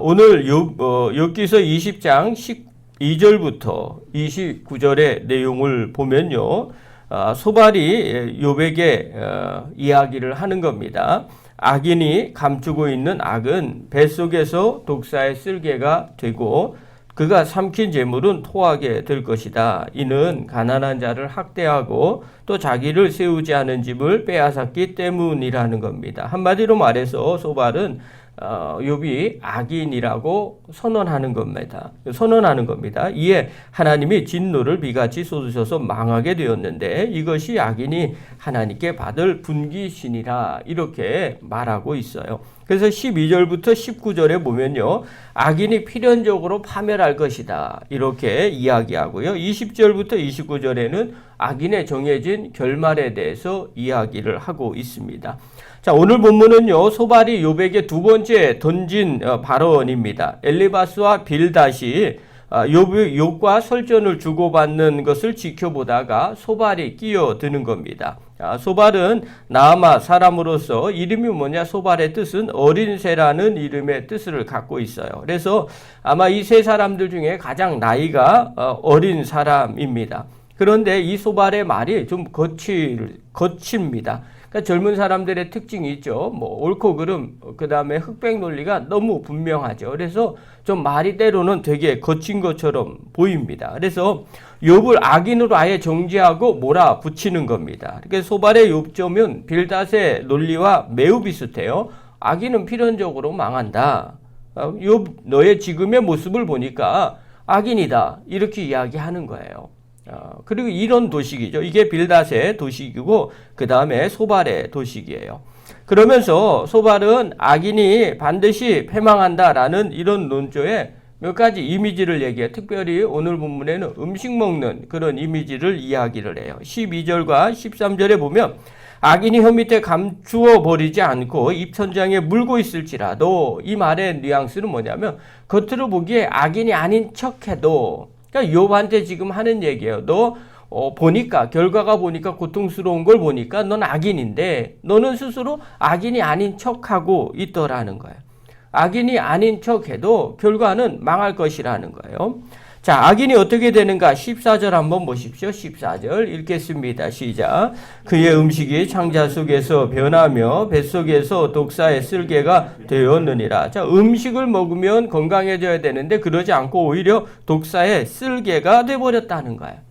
오늘 욥기서 20장 12절부터 29절의 내용을 보면요. 소발이 욥에게 이야기를 하는 겁니다. 악인이 감추고 있는 악은 뱃속에서 독사의 쓸개가 되고 그가 삼킨 재물은 토하게 될 것이다. 이는 가난한 자를 학대하고 또 자기를 세우지 않은 집을 빼앗았기 때문이라는 겁니다. 한마디로 말해서 소발은 욥이 악인이라고 선언하는 겁니다. 이에 하나님이 진노를 비같이 쏟으셔서 망하게 되었는데 이것이 악인이 하나님께 받을 분깃이니라 이렇게 말하고 있어요. 그래서 12절부터 19절에 보면요. 악인이 필연적으로 파멸할 것이다. 이렇게 이야기하고요. 20절부터 29절에는 악인의 정해진 결말에 대해서 이야기를 하고 있습니다. 자, 오늘 본문은요. 소발이 욥에게 두 번째 던진 발언입니다. 엘리바스와 빌닷이 욥과 설전을 주고받는 것을 지켜보다가 소발이 끼어드는 겁니다. 소발은 나아마 사람으로서 이름이 뭐냐? 소발의 뜻은 어린 새라는 이름의 뜻을 갖고 있어요. 그래서 아마 이 세 사람들 중에 가장 나이가 어린 사람입니다. 그런데 이 소발의 말이 좀 거칩니다. 그러니까 젊은 사람들의 특징이 있죠. 옳고 그름, 그 다음에 흑백 논리가 너무 분명하죠. 그래서 좀 말이 때로는 되게 거친 것처럼 보입니다. 그래서 욥을 악인으로 아예 정죄하고 몰아붙이는 겁니다. 그러니까 소발의 욥점은 빌닷의 논리와 매우 비슷해요. 악인은 필연적으로 망한다. 욥, 너의 지금의 모습을 보니까 악인이다. 이렇게 이야기하는 거예요. 그리고 이런 도식이죠. 이게 빌닷의 도식이고 그 다음에 소발의 도식이에요. 그러면서 소발은 악인이 반드시 패망한다라는 이런 논조에 몇 가지 이미지를 얘기해요. 특별히 오늘 본문에는 음식 먹는 그런 이미지를 이야기를 해요. 12절과 13절에 보면 악인이 혀 밑에 감추어 버리지 않고 입천장에 물고 있을지라도 이 말의 뉘앙스는 뭐냐면 겉으로 보기에 악인이 아닌 척해도 그러니까 욥한테 지금 하는 얘기예요. 너 보니까 결과가 보니까 고통스러운 걸 보니까 넌 악인인데 너는 스스로 악인이 아닌 척하고 있더라는 거예요. 악인이 아닌 척해도 결과는 망할 것이라는 거예요. 자, 악인이 어떻게 되는가? 14절 한번 보십시오. 14절 읽겠습니다. 시작. 그의 음식이 창자 속에서 변하며 뱃속에서 독사의 쓸개가 되었느니라. 자, 음식을 먹으면 건강해져야 되는데 그러지 않고 오히려 독사의 쓸개가 되어버렸다는 거예요.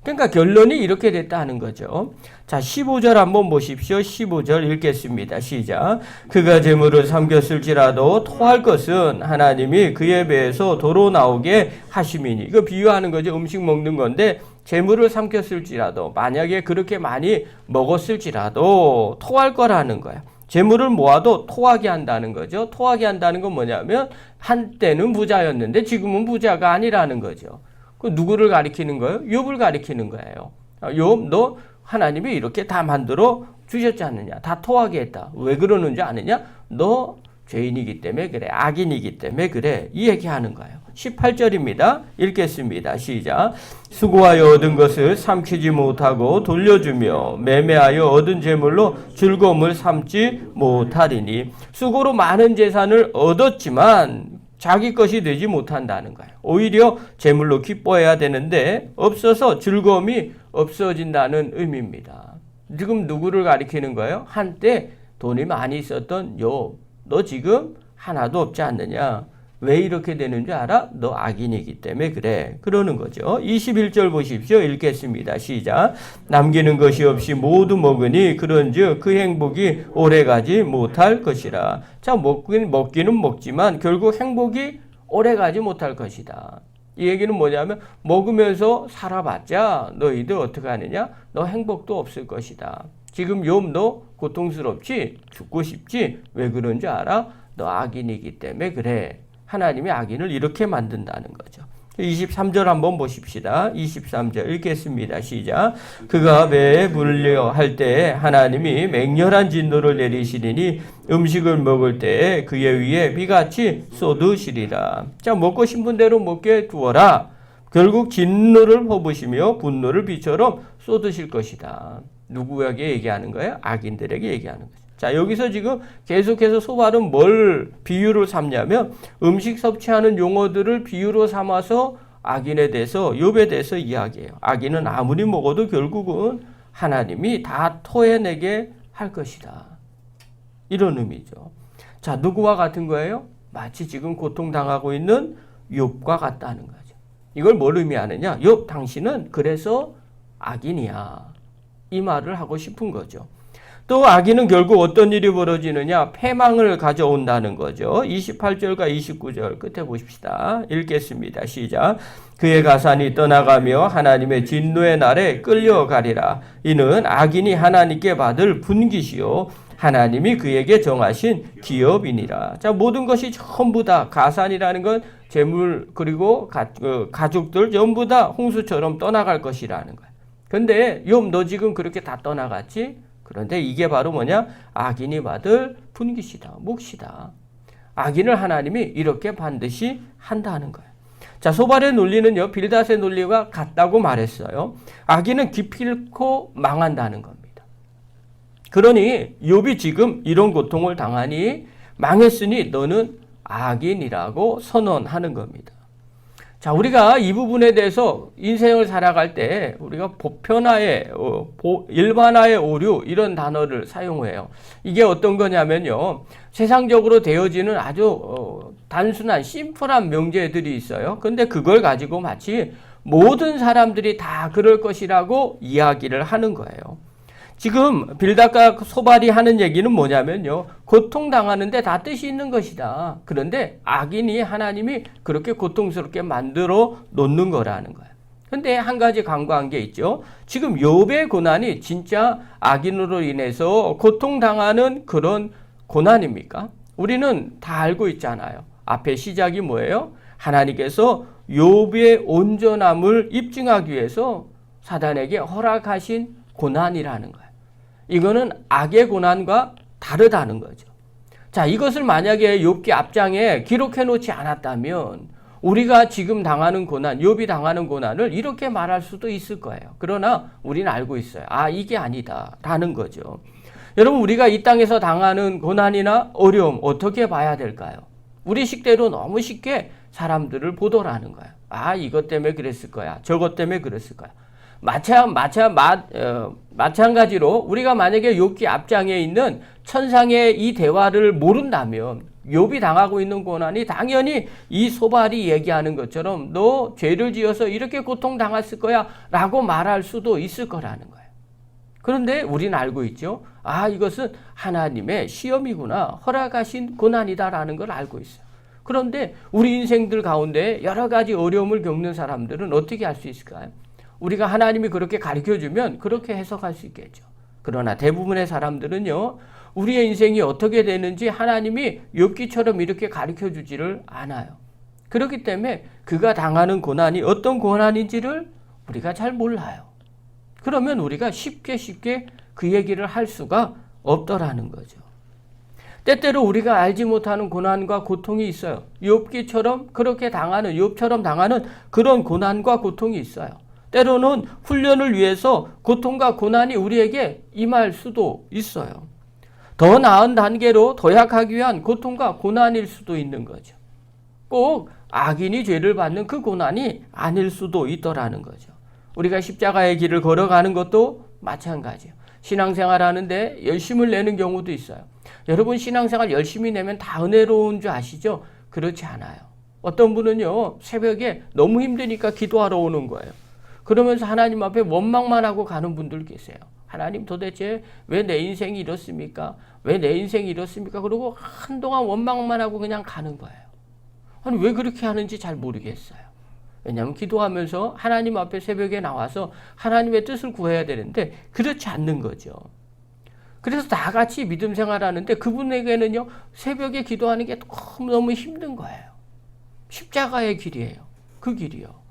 그러니까 결론이 이렇게 됐다는 거죠. 자, 15절 한번 보십시오. 15절 읽겠습니다. 시작. 그가 재물을 삼켰을지라도 토할 것은 하나님이 그의 배에서 도로 나오게 하심이니. 이거 비유하는 거죠. 음식 먹는 건데 재물을 삼켰을지라도 만약에 그렇게 많이 먹었을지라도 토할 거라는 거예요. 재물을 모아도 토하게 한다는 거죠. 토하게 한다는 건 뭐냐면 한때는 부자였는데 지금은 부자가 아니라는 거죠. 그 누구를 가리키는 거예요? 욥을 가리키는 거예요. 욥, 너 하나님이 이렇게 다 만들어 주셨지 않느냐? 다 토하게 했다. 왜 그러는지 아느냐? 너 죄인이기 때문에 그래. 악인이기 때문에 그래. 이 얘기하는 거예요. 18절입니다. 읽겠습니다. 시작. 수고하여 얻은 것을 삼키지 못하고 돌려주며 매매하여 얻은 재물로 즐거움을 삼지 못하리니. 수고로 많은 재산을 얻었지만 자기 것이 되지 못한다는 거예요. 오히려 재물로 기뻐해야 되는데 없어서 즐거움이 없어진다는 의미입니다. 지금 누구를 가리키는 거예요? 한때 돈이 많이 있었던 욥. 너 지금 하나도 없지 않느냐? 왜 이렇게 되는 줄 알아? 너 악인이기 때문에 그래. 그러는 거죠. 21절 보십시오. 읽겠습니다. 시작. 남기는 것이 없이 모두 먹으니 그런즉 그 행복이 오래가지 못할 것이라. 자, 먹기는 먹지만 결국 행복이 오래가지 못할 것이다. 이 얘기는 뭐냐면 먹으면서 살아봤자 너희들 어떻게 하느냐? 너 행복도 없을 것이다. 지금 욥 너 고통스럽지? 죽고 싶지? 왜 그런 줄 알아? 너 악인이기 때문에 그래. 하나님이 악인을 이렇게 만든다는 거죠. 23절 한번 보십시다. 23절 읽겠습니다. 시작. 그가 배에 불려 할 때 하나님이 맹렬한 진노를 내리시리니 음식을 먹을 때 그의 위에 비같이 쏟으시리라. 자, 먹고 싶은 대로 먹게 두어라. 결국 진노를 퍼부시며 분노를 비처럼 쏟으실 것이다. 누구에게 얘기하는 거예요? 악인들에게 얘기하는 거죠. 자, 여기서 지금 계속해서 소발은 뭘 비유를 삼냐면 음식 섭취하는 용어들을 비유로 삼아서 악인에 대해서, 욥에 대해서 이야기해요. 악인은 아무리 먹어도 결국은 하나님이 다 토해내게 할 것이다. 이런 의미죠. 자, 누구와 같은 거예요? 마치 지금 고통당하고 있는 욥과 같다는 거죠. 이걸 뭘 의미하느냐? 욥 당신은 그래서 악인이야. 이 말을 하고 싶은 거죠. 또 악인은 결국 어떤 일이 벌어지느냐? 패망을 가져온다는 거죠. 28절과 29절 끝에 보십시다. 읽겠습니다. 시작. 그의 가산이 떠나가며 하나님의 진노의 날에 끌려가리라. 이는 악인이 하나님께 받을 분깃이요 하나님이 그에게 정하신 기업이니라. 자, 모든 것이 전부 다 가산이라는 건 재물 그리고 가족들 전부 다 홍수처럼 떠나갈 것이라는 거야. 근데 욥 너 지금 그렇게 다 떠나갔지? 그런데 이게 바로 뭐냐? 악인이 받을 분깃이다. 몫이다. 악인을 하나님이 이렇게 반드시 한다는 거예요. 자, 소발의 논리는요, 빌닷의 논리와 같다고 말했어요. 악인은 기필코 망한다는 겁니다. 그러니 욥이 지금 이런 고통을 당하니 망했으니 너는 악인이라고 선언하는 겁니다. 자, 우리가 이 부분에 대해서 인생을 살아갈 때 우리가 보편화의 일반화의 오류 이런 단어를 사용해요. 이게 어떤 거냐면요. 세상적으로 되어지는 아주 단순한 심플한 명제들이 있어요. 근데 그걸 가지고 마치 모든 사람들이 다 그럴 것이라고 이야기를 하는 거예요. 지금 빌닷과 소발이 하는 얘기는 뭐냐면요. 고통당하는데 다 뜻이 있는 것이다. 그런데 악인이 하나님이 그렇게 고통스럽게 만들어 놓는 거라는 거예요. 근데 한 가지 간과한 게 있죠. 지금 욥의 고난이 진짜 악인으로 인해서 고통당하는 그런 고난입니까? 우리는 다 알고 있잖아요. 앞에 시작이 뭐예요? 하나님께서 욥의 온전함을 입증하기 위해서 사단에게 허락하신 고난이라는 거예요. 이거는 악의 고난과 다르다는 거죠. 자, 이것을 만약에 욥기 앞장에 기록해 놓지 않았다면 우리가 지금 당하는 고난, 욥이 당하는 고난을 이렇게 말할 수도 있을 거예요. 그러나 우리는 알고 있어요. 아, 이게 아니다라는 거죠. 여러분, 우리가 이 땅에서 당하는 고난이나 어려움 어떻게 봐야 될까요? 우리 식대로 너무 쉽게 사람들을 보더라는 거예요. 아, 이것 때문에 그랬을 거야. 저것 때문에 그랬을 거야. 마찬가지로 우리가 만약에 욥기 앞장에 있는 천상의 이 대화를 모른다면 욥이 당하고 있는 고난이 당연히 이 소발이 얘기하는 것처럼 너 죄를 지어서 이렇게 고통당했을 거야 라고 말할 수도 있을 거라는 거예요. 그런데 우리는 알고 있죠. 아, 이것은 하나님의 시험이구나. 허락하신 고난이다라는 걸 알고 있어요. 그런데 우리 인생들 가운데 여러 가지 어려움을 겪는 사람들은 어떻게 할 수 있을까요? 우리가 하나님이 그렇게 가르쳐주면 그렇게 해석할 수 있겠죠. 그러나 대부분의 사람들은요, 우리의 인생이 어떻게 되는지 하나님이 욥기처럼 이렇게 가르쳐주지를 않아요. 그렇기 때문에 그가 당하는 고난이 어떤 고난인지를 우리가 잘 몰라요. 그러면 우리가 쉽게 그 얘기를 할 수가 없더라는 거죠. 때때로 우리가 알지 못하는 고난과 고통이 있어요. 욥기처럼 그렇게 당하는, 욥처럼 당하는 그런 고난과 고통이 있어요. 때로는 훈련을 위해서 고통과 고난이 우리에게 임할 수도 있어요. 더 나은 단계로 도약하기 위한 고통과 고난일 수도 있는 거죠. 꼭 악인이 죄를 받는 그 고난이 아닐 수도 있더라는 거죠. 우리가 십자가의 길을 걸어가는 것도 마찬가지예요. 신앙생활 하는데 열심을 내는 경우도 있어요. 여러분, 신앙생활 열심히 내면 다 은혜로운 줄 아시죠? 그렇지 않아요. 어떤 분은요, 새벽에 너무 힘드니까 기도하러 오는 거예요. 그러면서 하나님 앞에 원망만 하고 가는 분들 계세요. 하나님, 도대체 왜 내 인생이 이렇습니까? 왜 내 인생이 이렇습니까? 그리고 한동안 원망만 하고 그냥 가는 거예요. 아니, 왜 그렇게 하는지 잘 모르겠어요. 왜냐하면 기도하면서 하나님 앞에 새벽에 나와서 하나님의 뜻을 구해야 되는데 그렇지 않는 거죠. 그래서 다 같이 믿음 생활하는데 그분에게는요, 새벽에 기도하는 게 너무 힘든 거예요. 십자가의 길이에요. 그 길이요.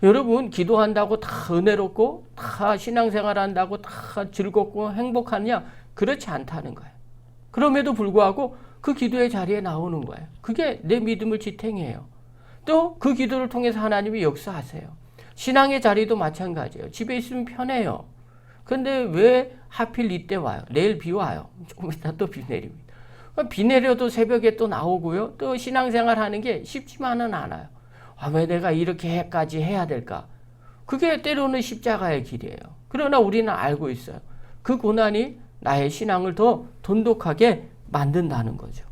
여러분, 기도한다고 다 은혜롭고 다 신앙생활 한다고 다 즐겁고 행복하냐? 그렇지 않다는 거예요. 그럼에도 불구하고 그 기도의 자리에 나오는 거예요. 그게 내 믿음을 지탱해요. 또 그 기도를 통해서 하나님이 역사하세요. 신앙의 자리도 마찬가지예요. 집에 있으면 편해요. 근데 왜 하필 이때 와요? 내일 비 와요. 조금 이따 또 비 내립니다. 비 내려도 새벽에 또 나오고요. 또 신앙생활 하는 게 쉽지만은 않아요. 왜 내가 이렇게까지 해야 될까? 그게 때로는 십자가의 길이에요. 그러나 우리는 알고 있어요. 그 고난이 나의 신앙을 더 돈독하게 만든다는 거죠.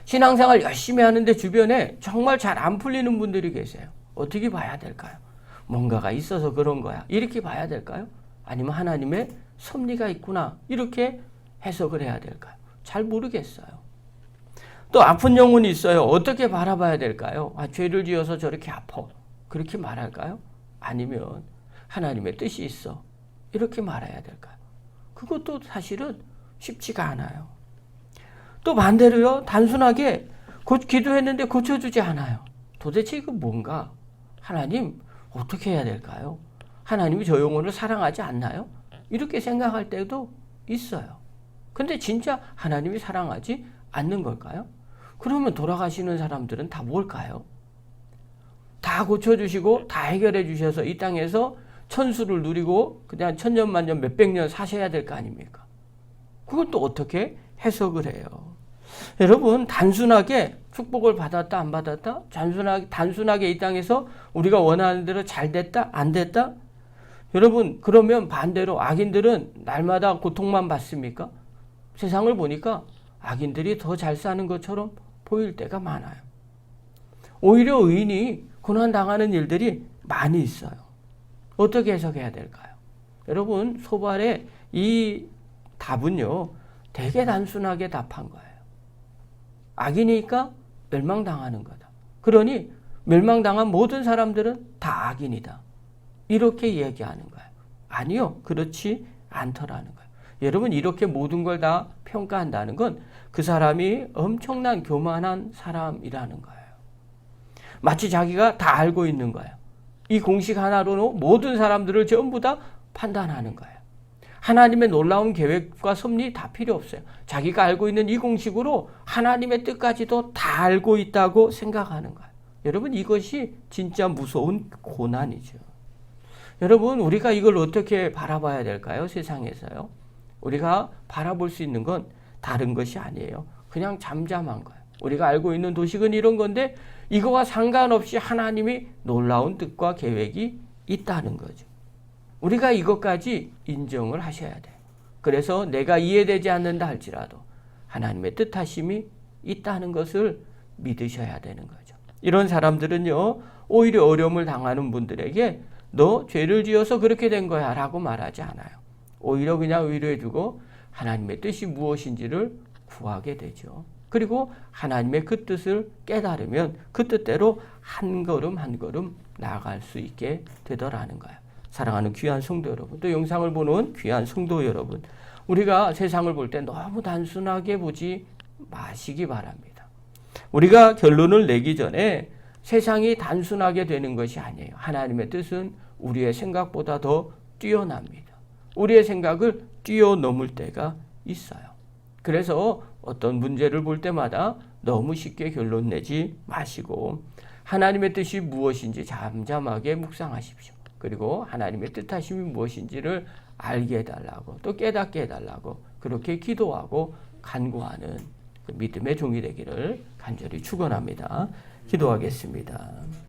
신앙생활 열심히 하는데 주변에 정말 잘 안 풀리는 분들이 계세요. 어떻게 봐야 될까요? 뭔가가 있어서 그런 거야. 이렇게 봐야 될까요? 아니면 하나님의 섭리가 있구나. 이렇게 해석을 해야 될까요? 잘 모르겠어요. 또 아픈 영혼이 있어요. 어떻게 바라봐야 될까요? 죄를 지어서 저렇게 아파. 그렇게 말할까요? 아니면 하나님의 뜻이 있어. 이렇게 말해야 될까요? 그것도 사실은 쉽지가 않아요. 또 반대로요. 단순하게 기도했는데 고쳐주지 않아요. 도대체 이거 뭔가? 하나님 어떻게 해야 될까요? 하나님이 저 영혼을 사랑하지 않나요? 이렇게 생각할 때도 있어요. 근데 진짜 하나님이 사랑하지 않는 걸까요? 그러면 돌아가시는 사람들은 다 뭘까요? 다 고쳐주시고 다 해결해 주셔서 이 땅에서 천수를 누리고 그냥 천년만년 몇백 년 사셔야 될 거 아닙니까? 그걸 또 어떻게 해석을 해요? 여러분, 단순하게 축복을 받았다 안 받았다? 단순하게 이 땅에서 우리가 원하는 대로 잘 됐다 안 됐다? 여러분, 그러면 반대로 악인들은 날마다 고통만 받습니까? 세상을 보니까 악인들이 더 잘 사는 것처럼 보일 때가 많아요. 오히려 의인이 고난당하는 일들이 많이 있어요. 어떻게 해석해야 될까요? 여러분, 소발의 이 답은요, 되게 단순하게 답한 거예요. 악인이니까 멸망당하는 거다. 그러니 멸망당한 모든 사람들은 다 악인이다. 이렇게 얘기하는 거예요. 아니요, 그렇지 않더라는 거예요. 여러분, 이렇게 모든 걸 다 평가한다는 건 그 사람이 엄청난 교만한 사람이라는 거예요. 마치 자기가 다 알고 있는 거예요. 이 공식 하나로 모든 사람들을 전부 다 판단하는 거예요. 하나님의 놀라운 계획과 섭리 다 필요 없어요. 자기가 알고 있는 이 공식으로 하나님의 뜻까지도 다 알고 있다고 생각하는 거예요. 여러분, 이것이 진짜 무서운 고난이죠. 여러분, 우리가 이걸 어떻게 바라봐야 될까요? 세상에서요. 우리가 바라볼 수 있는 건 다른 것이 아니에요. 그냥 잠잠한 거예요. 우리가 알고 있는 도식은 이런 건데 이거와 상관없이 하나님이 놀라운 뜻과 계획이 있다는 거죠. 우리가 이것까지 인정을 하셔야 돼요. 그래서 내가 이해되지 않는다 할지라도 하나님의 뜻하심이 있다는 것을 믿으셔야 되는 거죠. 이런 사람들은요, 오히려 어려움을 당하는 분들에게 너 죄를 지어서 그렇게 된 거야 라고 말하지 않아요. 오히려 그냥 위로해주고 하나님의 뜻이 무엇인지를 구하게 되죠. 그리고 하나님의 그 뜻을 깨달으면 그 뜻대로 한 걸음 한 걸음 나아갈 수 있게 되더라는 거예요. 사랑하는 귀한 성도 여러분, 또 영상을 보는 귀한 성도 여러분, 우리가 세상을 볼 때 너무 단순하게 보지 마시기 바랍니다. 우리가 결론을 내기 전에 세상이 단순하게 되는 것이 아니에요. 하나님의 뜻은 우리의 생각보다 더 뛰어납니다. 우리의 생각을 뛰어넘을 때가 있어요. 그래서 어떤 문제를 볼 때마다 너무 쉽게 결론 내지 마시고 하나님의 뜻이 무엇인지 잠잠하게 묵상하십시오. 그리고 하나님의 뜻하심이 무엇인지를 알게 해달라고 또 깨닫게 해달라고 그렇게 기도하고 간구하는 그 믿음의 종이 되기를 간절히 축원합니다. 기도하겠습니다.